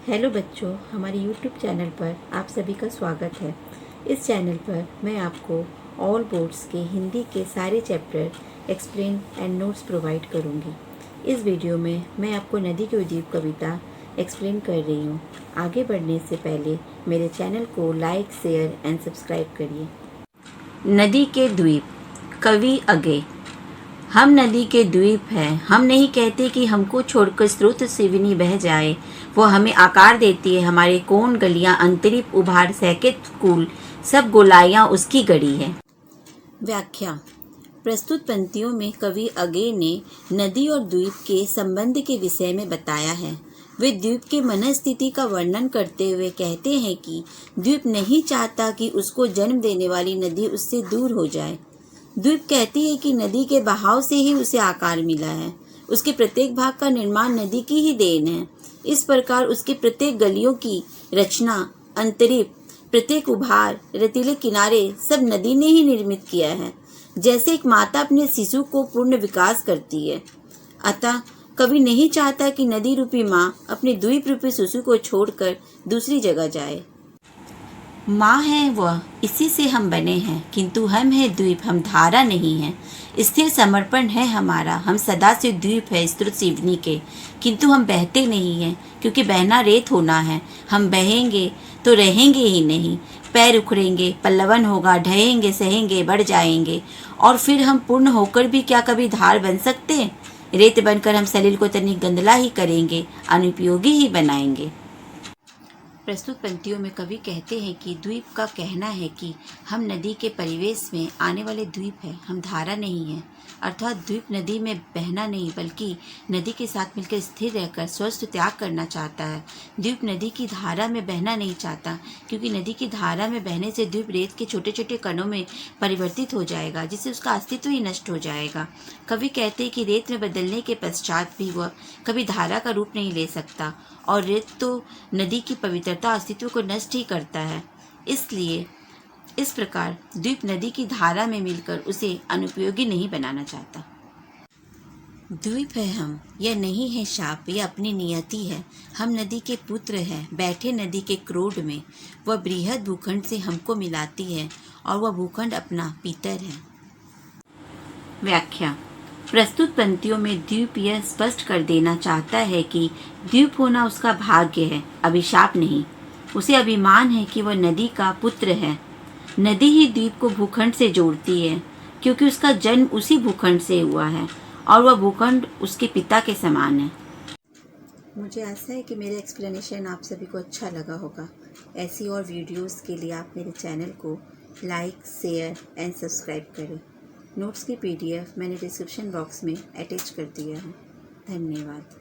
Hello बच्चों, हमारे YouTube channel पर आप सभी का स्वागत है। इस चैनल पर मैं आपको ऑल बोर्ड्स के हिंदी के सारे chapter explain and notes provide करूंगी। इस वीडियो में मैं आपको नदी के द्वीप कविता एक्सप्लेन कर रही हूँ। आगे बढ़ने से पहले मेरे चैनल को लाइक, शेयर एंड सब्सक्राइब करिए। नदी के द्वीप, कवि अगे। हम नदी के द्वीप हैं। हम नहीं कहते कि हमको छोड़कर स्रोत सिवनी बह जाए। वो हमें आकार देती है, हमारे कोण गलियां, अंतरिप उभार, सैकत कूल, सब गोलाइयां उसकी गढ़ी है। व्याख्या। प्रस्तुत पंक्तियों में कवि अगे ने नदी और द्वीप के संबंध के विषय में बताया है। वे द्वीप के मनस्थिति का वर्णन करते हुए कहते हैं कि द्वीप नहीं चाहता कि उसको जन्म देने वाली नदी उससे दूर हो जाए। द्वीप कहती है कि नदी के बहाव से ही उसे आकार मिला है। उसके प्रत्येक भाग का निर्माण नदी की ही देन है। इस प्रकार उसके प्रत्येक गलियों की रचना, अंतरिप, प्रत्येक उभार, रेतीले किनारे सब नदी ने ही निर्मित किया है। जैसे एक माता अपने शिशु को पूर्ण विकास करती है, अतः कवि नहीं चाहता कि नदी रूपी माँ अपने द्वीप रूपी शिशु को छोड़कर दूसरी जगह जाए। माँ है वह, इसी से हम बने हैं, किंतु हम है द्वीप, हम धारा नहीं हैं। स्थिर समर्पण है हमारा, हम सदा से द्वीप है स्रोत सिवनी के, किंतु हम बहते नहीं हैं, क्योंकि बहना रेत होना है। हम बहेंगे तो रहेंगे ही नहीं, पैर उखड़ेंगे, पल्लवन होगा, ढहेंगे, सहेंगे, बढ़ जाएंगे, और फिर हम पूर्ण होकर भी क्या कभी धार बन सकते? रेत बनकर हम सलील को तनिक गंदला ही करेंगे, अनुपयोगी ही बनाएंगे। प्रस्तुत पंक्तियों में कवि कहते हैं कि द्वीप का कहना है कि हम नदी के परिवेश में आने वाले द्वीप हैं, हम धारा नहीं हैं। अर्थात द्वीप नदी में बहना नहीं, बल्कि नदी के साथ मिलकर स्थिर रहकर स्वस्थ त्याग करना चाहता है। द्वीप नदी की धारा में बहना नहीं चाहता, क्योंकि नदी की धारा में बहने से द्वीप रेत के छोटे छोटे कणों में परिवर्तित हो जाएगा, जिससे उसका अस्तित्व ही नष्ट हो जाएगा। कवि कहते हैं कि रेत में बदलने के पश्चात भी वह कभी धारा का रूप नहीं ले सकता, और रेत तो नदी की पवित्रता अस्तित्व को नष्ट ही करता है। इसलिए इस प्रकार द्वीप नदी की धारा में मिलकर उसे अनुपयोगी नहीं बनाना चाहता। द्वीप है हम, यह नहीं है शाप, यह अपनी नियति है। हम नदी के पुत्र हैं, बैठे नदी के क्रोध में। वह बृहद भूखंड से हमको मिलाती है, और वह भूखंड अपना पीतर है। व्याख्या। प्रस्तुत पंक्तियों में द्वीप यह स्पष्ट कर देना चाहता है कि द्वीप होना उसका भाग्य है, अभिशाप नहीं। उसे अभिमान है कि वह नदी का पुत्र है। नदी ही द्वीप को भूखंड से जोड़ती है, क्योंकि उसका जन्म उसी भूखंड से हुआ है, और वह भूखंड उसके पिता के समान है। मुझे आशा है कि मेरा एक्सप्लेनेशन आप सभी को अच्छा लगा होगा। ऐसी और वीडियोस के लिए आप मेरे चैनल को लाइक, शेयर एंड सब्सक्राइब करें। नोट्स की PDF मैंने डिस्क्रिप्शन बॉक्स में अटैच कर दिया है। धन्यवाद।